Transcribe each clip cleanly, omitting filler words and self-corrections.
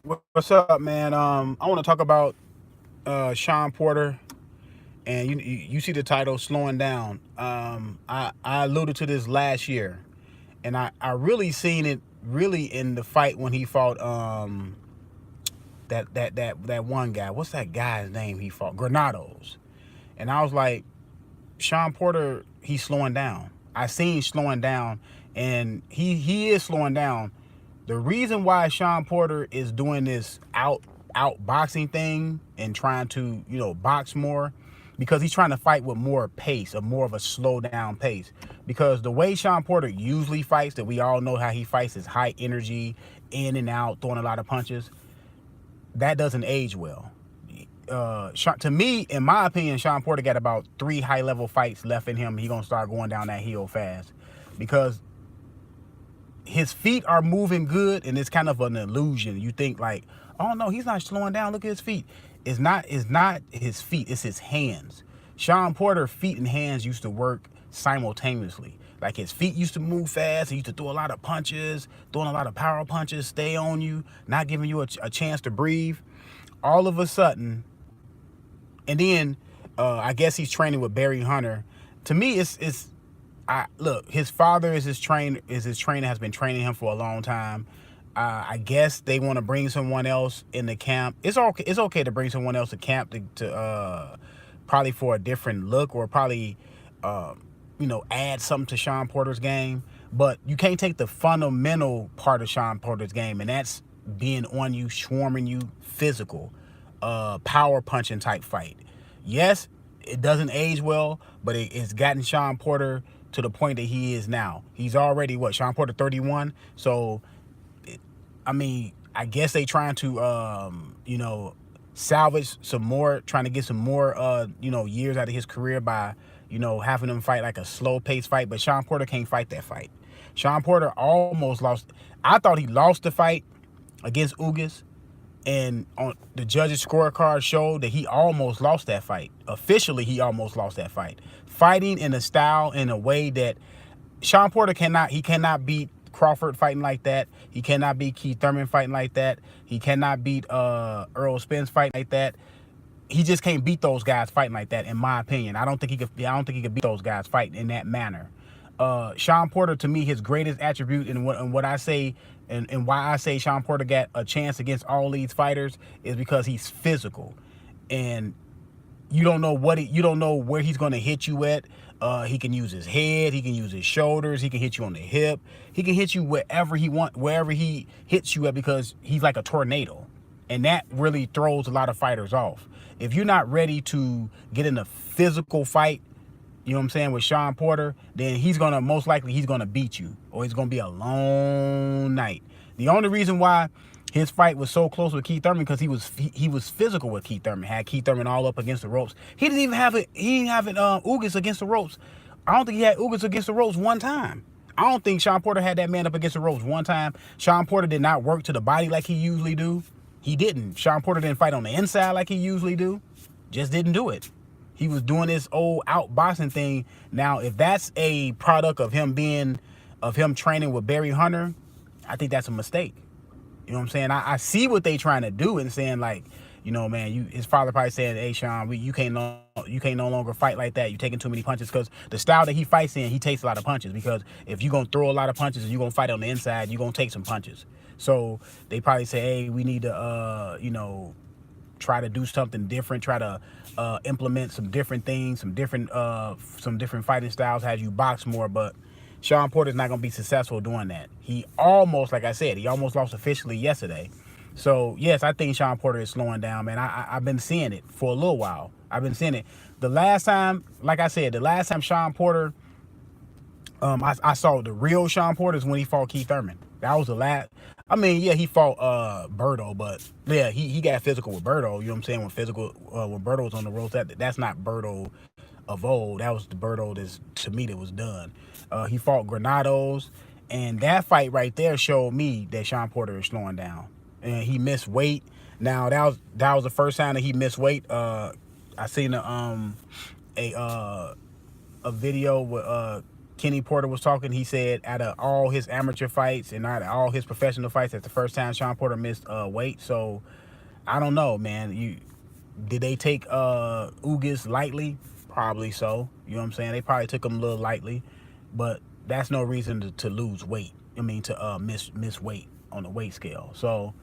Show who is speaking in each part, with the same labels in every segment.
Speaker 1: What's up, man? I want to talk about Shawn Porter, and you see the title "Slowing Down." I alluded to this last year, and I really seen it really in the fight when he fought that one guy. What's that guy's name? He fought Granados, and I was like, Shawn Porter, he's slowing down. I seen slowing down, and he is slowing down. The reason why Shawn Porter is doing this out boxing thing and trying to box more, because he's trying to fight with more pace, or more of a slow down pace. Because the way Shawn Porter usually fights, that we all know how he fights, is high energy, in and out, throwing a lot of punches. That doesn't age well. To me, in my opinion, Shawn Porter got about 3 high level fights left in him. He gonna start going down that hill fast, because his feet are moving good, and it's kind of an illusion. You think like, oh no, he's not slowing down. Look at his feet. It's not his feet. It's his hands. Shawn Porter feet and hands used to work simultaneously. Like his feet used to move fast. He used to throw a lot of punches, throwing a lot of power punches, stay on you, not giving you a chance to breathe. All of a sudden, and then I guess he's training with Barry Hunter. To me, it's I look. His father is his trainer. Has been training him for a long time. I guess they want to bring someone else in the camp. It's okay. It's okay to bring someone else to camp to probably for a different look, or probably uh, add something to Shawn Porter's game. But you can't take the fundamental part of Shawn Porter's game, and that's being on you, swarming you, physical, power punching type fight. Yes, it doesn't age well, but it's gotten Shawn Porter to the point that he is now. He's already what, Shawn Porter 31. So I mean, I guess they trying to salvage some more, trying to get some more years out of his career by having him fight like a slow paced fight. But Shawn Porter can't fight that fight. Shawn Porter almost lost. I thought he lost the fight against Ugas, and on the judges' scorecard showed that he almost lost that fight. Officially, he almost lost that fight. Fighting in a style, in a way that Shawn Porter cannot beat Crawford fighting like that. He cannot beat Keith Thurman fighting like that. He cannot beat Earl Spence fighting like that. He just can't beat those guys fighting like that, in my opinion. I don't think he could. I don't think he could beat those guys fighting in that manner. Shawn Porter, to me, his greatest attribute, and what I say, and why I say Shawn Porter got a chance against all these fighters, is because he's physical, and you don't know where he's going to hit you at. He can use his head, he can use his shoulders, he can hit you on the hip, he can hit you wherever he hits you at, because he's like a tornado, and that really throws a lot of fighters off. If you're not ready to get in a physical fight, you know what I'm saying, with Shawn Porter, then most likely he's gonna beat you, or it's gonna be a long night. The only reason why his fight was so close with Keith Thurman, because he was physical with Keith Thurman. Had Keith Thurman all up against the ropes. He didn't even have it. He didn't have it. Ugas against the ropes. I don't think he had Ugas against the ropes one time. I don't think Shawn Porter had that man up against the ropes one time. Shawn Porter did not work to the body like he usually do. He didn't. Shawn Porter didn't fight on the inside like he usually do. Just didn't do it. He was doing this old outboxing thing. Now, if that's a product of him training with Barry Hunter, I think that's a mistake. You know what I'm saying? I see what they trying to do, and saying like, man, his father probably said, hey Shawn, you can't no longer fight like that. You're taking too many punches, because the style that he fights in, he takes a lot of punches. Because if you're gonna throw a lot of punches and you're gonna fight on the inside, you're gonna take some punches. So they probably say, hey, we need to try to do something different, try to implement some different things, some different fighting styles, have you box more. But Shawn Porter's not going to be successful doing that. He almost, like I said, he almost lost officially yesterday. So, yes, I think Shawn Porter is slowing down, man. I've been seeing it for a little while. I've been seeing it. The last time, like I said, Shawn Porter, I saw the real Shawn Porter is when he fought Keith Thurman. That was the last. I mean, yeah, he fought Berto, but yeah, he got physical with Berto. You know what I'm saying? When Berto was on the ropes, that's not Berto of old. That was the Berto to me that was done. He fought Granados, and that fight right there showed me that Shawn Porter is slowing down, and he missed weight. Now that was the first time that he missed weight. I seen a video with Kenny Porter was talking. He said out of all his amateur fights and out of all his professional fights, that's the first time Shawn Porter missed weight. So I don't know, man. Did they take Ugas lightly? Probably so. You know what I'm saying? They probably took him a little lightly, but that's no reason to lose weight. I mean, to miss weight on the weight scale. So,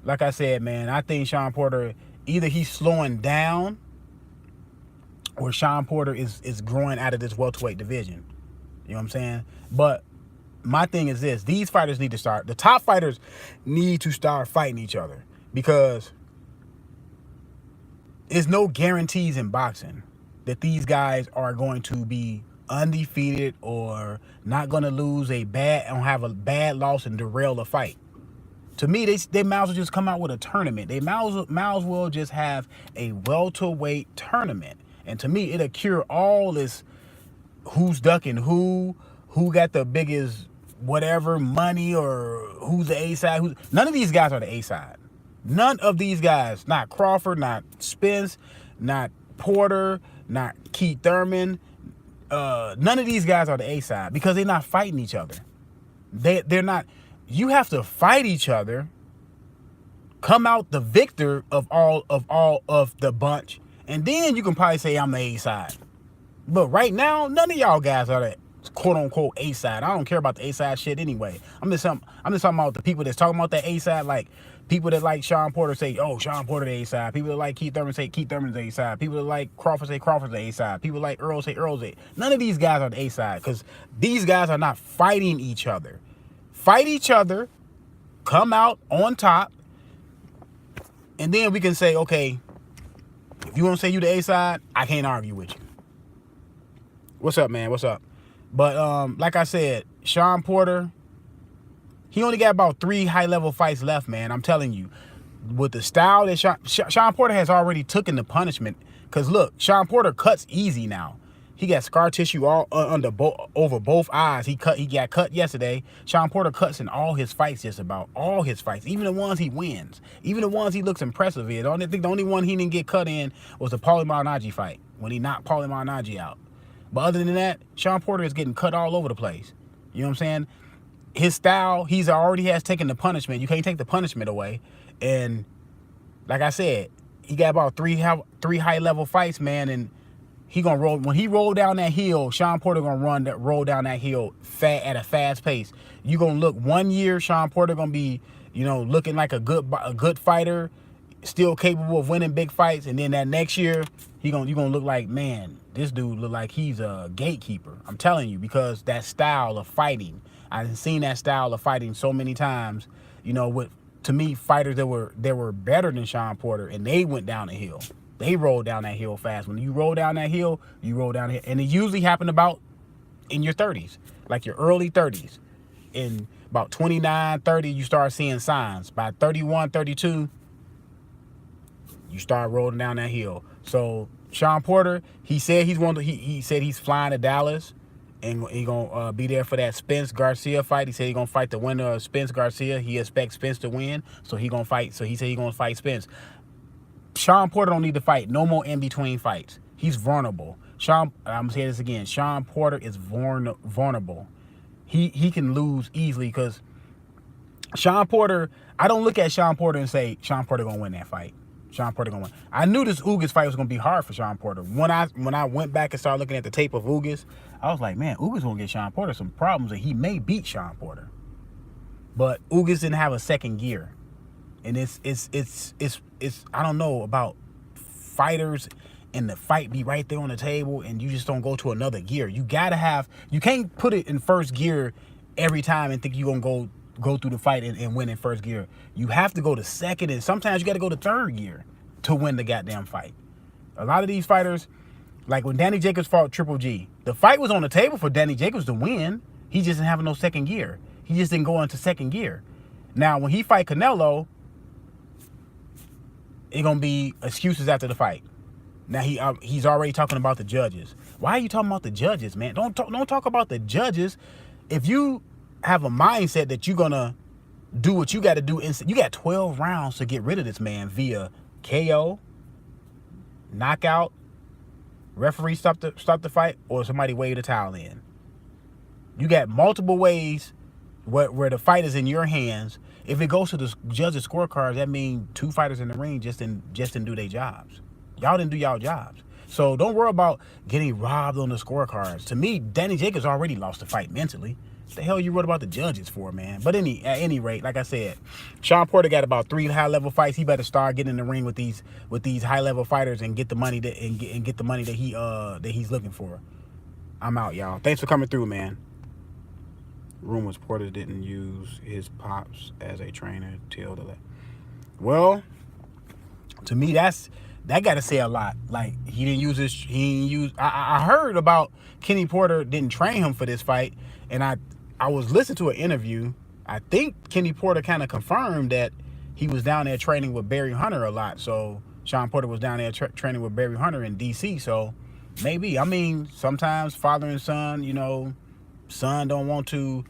Speaker 1: like I said, man, I think Shawn Porter, either he's slowing down or Shawn Porter is growing out of this welterweight division. You know what I'm saying? But my thing is this: these fighters need to start. The top fighters need to start fighting each other, because there's no guarantees in boxing that these guys are going to be undefeated or not going to lose have a bad loss and derail a fight. To me, they might as well just come out with a tournament. They might as well just have a welterweight tournament. And to me, it'll cure all this who's ducking who got the biggest whatever money, or who's the A side. None of these guys are the A side. None of these guys, not Crawford, not Spence, not Porter, not Keith Thurman. None of these guys are the A side, because they're not fighting each other. They're not. You have to fight each other, come out the victor of all of the bunch, and then you can probably say I'm the A side. But right now, none of y'all guys are the quote unquote A side. I don't care about the A side shit anyway. I'm just talking about the people that's talking about the A side, like people that like Shawn Porter say, oh, Shawn Porter the A side. People that like Keith Thurman say Keith Thurman's the A side. People that like Crawford say Crawford's the A side. People like Earl say Earl's the A. None of these guys are the A side, because these guys are not fighting each other. Fight each other, come out on top, and then we can say, okay, if you want to say you the A side, I can't argue with you. What's up, man? What's up? But like I said, Shawn Porter, he only got about 3 high-level fights left, man. I'm telling you, with the style that Shawn Porter has already taken the punishment. Because look, Shawn Porter cuts easy now. He got scar tissue all over both eyes. He got cut yesterday. Shawn Porter cuts in all his fights, just about all his fights, even the ones he wins, even the ones he looks impressive in. I think the only one he didn't get cut in was the Paulie Malignaggi fight, when he knocked Paulie Malignaggi out. But other than that, Shawn Porter is getting cut all over the place. You know what I'm saying? His style, he's already has taken the punishment. You can't take the punishment away. And like I said, he got about three high-level fights, man, and he gonna roll. When he roll down that hill, Shawn Porter gonna roll down that hill at a fast pace. You gonna look 1 year, Shawn Porter gonna be, looking like a good fighter, still capable of winning big fights, and then that next year, you gonna look like, man, this dude look like he's a gatekeeper. I'm telling you, because that style of fighting, I've seen that style of fighting so many times. With, to me, fighters that were better than Shawn Porter, and they went down the hill. They roll down that hill fast. When you roll down that hill, you roll down here. And it usually happened about in your 30s, like your early 30s. In about 29, 30, you start seeing signs. By 31, 32, you start rolling down that hill. So Shawn Porter, he said he said he's flying to Dallas, and he gonna be there for that Spence Garcia fight. He said he's gonna fight the winner of Spence Garcia. He expects Spence to win, so he gonna fight. So he said he's gonna fight Spence. Shawn Porter don't need to fight no more in-between fights. He's vulnerable. I'm going to say this again. Shawn Porter is vulnerable. He can lose easily, because Shawn Porter, I don't look at Shawn Porter and say, Shawn Porter going to win that fight. Shawn Porter going to win. I knew this Ugas fight was going to be hard for Shawn Porter. When I went back and started looking at the tape of Ugas, I was like, man, Ugas going to get Shawn Porter some problems, and he may beat Shawn Porter. But Ugas didn't have a second gear. And it's I don't know about fighters and the fight be right there on the table and you just don't go to another gear. You can't put it in first gear every time and think you're gonna go through the fight and win in first gear. You have to go to second, and sometimes you got to go to third gear to win the goddamn fight. A lot of these fighters, like when Danny Jacobs fought Triple G, the fight was on the table for Danny Jacobs to win. He just didn't have no second gear. He just didn't go into second gear. Now, when he fight Canelo, it's gonna be excuses after the fight. Now he's already talking about the judges. Why are you talking about the judges, man? Don't talk about the judges. If you have a mindset that you're gonna do what you got to do, you got 12 rounds to get rid of this man via KO, knockout, referee stop the fight, or somebody wave the towel in. You got multiple ways where the fight is in your hands. If it goes to the judges' scorecards, that means 2 fighters in the ring just didn't do their jobs. Y'all didn't do y'all jobs. So don't worry about getting robbed on the scorecards. To me, Danny Jacobs already lost the fight mentally. What the hell you worried about the judges for, man? But at any rate, like I said, Shawn Porter got about 3 high-level fights. He better start getting in the ring with these high-level fighters and get the money get the money that he's looking for. I'm out, y'all. Thanks for coming through, man. Rumors Porter didn't use his pops as a trainer till the last. Well, to me, that got to say a lot. Like, I heard about Kenny Porter didn't train him for this fight, and I was listening to an interview. I think Kenny Porter kind of confirmed that he was down there training with Barry Hunter a lot. So Shawn Porter was down there training with Barry Hunter in D.C. So maybe, I mean, sometimes father and son, you know, son don't want to,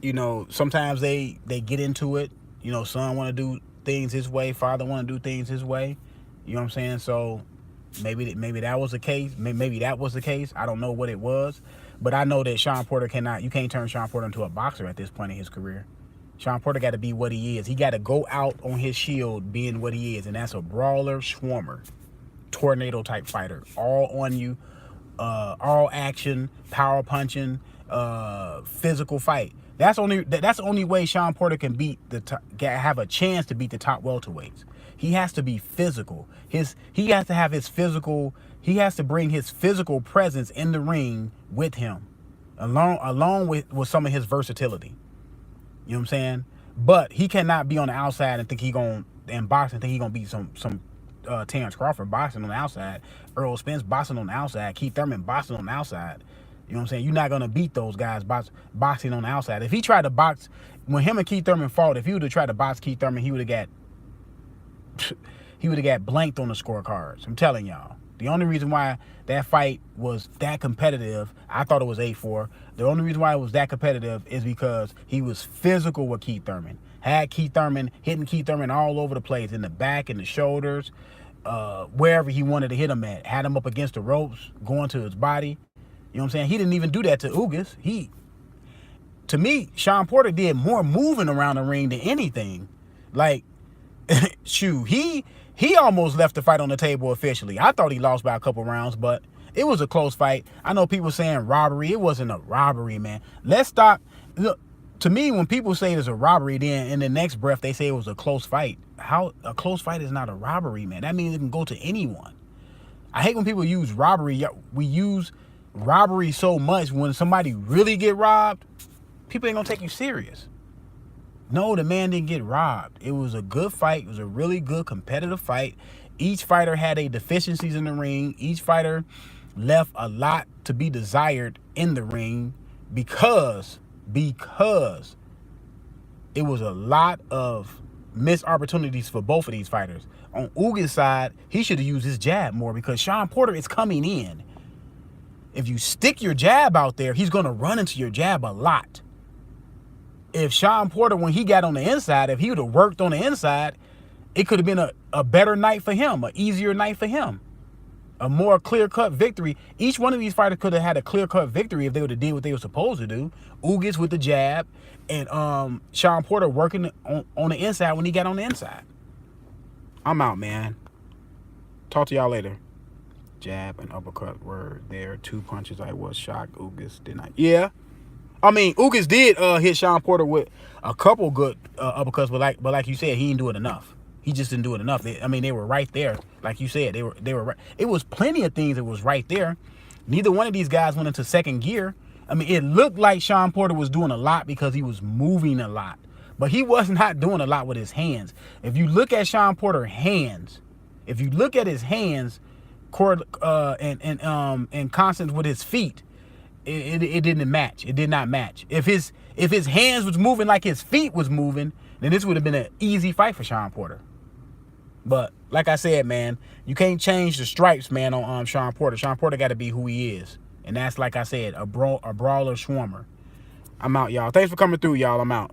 Speaker 1: you know, sometimes they get into it. You know, son want to do things his way, father want to do things his way. You know what I'm saying? So maybe that was the case. Maybe that was the case. I don't know what it was, but I know that Shawn Porter you can't turn Shawn Porter into a boxer at this point in his career. Shawn Porter got to be what he is. He got to go out on his shield being what he is, and that's a brawler, swarmer, tornado type fighter, all on you, all action, power punching, physical fight. That's the only way Shawn Porter can have a chance to beat the top welterweights. He has to be physical. He has to bring his physical presence in the ring with him, along with some of his versatility. You know what I'm saying? But he cannot be on the outside and think boxing think he gonna beat some Terrence Crawford boxing on the outside, Earl Spence boxing on the outside, Keith Thurman boxing on the outside. You know what I'm saying? You're not going to beat those guys boxing on the outside. If he tried to box, when him and Keith Thurman fought, if he would have tried to box Keith Thurman, he would have got blanked on the scorecards. I'm telling y'all. The only reason why that fight was that competitive, I thought it was 8-4. The only reason why it was that competitive is because he was physical with Keith Thurman. Hitting Keith Thurman all over the place, in the back, in the shoulders, wherever he wanted to hit him at. Had him up against the ropes, going to his body. You know what I'm saying? He didn't even do that to Ugas. To me, Shawn Porter did more moving around the ring than anything. Like, shoot, he almost left the fight on the table officially. I thought he lost by a couple rounds, but it was a close fight. I know people saying robbery. It wasn't a robbery, man. Let's stop. Look, to me, when people say it's a robbery, then in the next breath they say it was a close fight. How a close fight is not a robbery, man. That means it can go to anyone. I hate when people use robbery. We use robbery so much. When somebody really get robbed, people ain't gonna take you serious. No, the man didn't get robbed. It was a good fight. It was a really good competitive fight. Each fighter had a deficiencies in the ring. Each fighter left a lot to be desired in the ring because it was a lot of missed opportunities for both of these fighters. On Ugas' side, he should have used his jab more because Shawn Porter is coming in. If you stick your jab out there, he's going to run into your jab a lot. If Shawn Porter, when he got on the inside, if he would have worked on the inside, it could have been a better night for him, an easier night for him, a more clear-cut victory. Each one of these fighters could have had a clear-cut victory if they would have did what they were supposed to do. Ugas with the jab, and Shawn Porter working on the inside when he got on the inside. I'm out, man. Talk to y'all later. Jab and uppercut were there. 2 punches. I was shocked. Ugas did not. Yeah. I mean, Ugas did hit Shawn Porter with a couple good uppercuts, but like you said, he didn't do it enough. He just didn't do it enough. They were right there. Like you said, they were right. It was plenty of things that was right there. Neither one of these guys went into second gear. I mean, it looked like Shawn Porter was doing a lot because he was moving a lot, but he was not doing a lot with his hands. If you look at Shawn Porter's hands, if you look at his hands, and Constance with his feet, it didn't match. It did not match. If his hands was moving like his feet was moving, then this would have been an easy fight for Shawn Porter. But like I said, man, you can't change the stripes, man, on Shawn Porter. Shawn Porter got to be who he is, and that's, like I said, a brawler, swarmer. I'm out, y'all. Thanks for coming through, y'all. I'm out.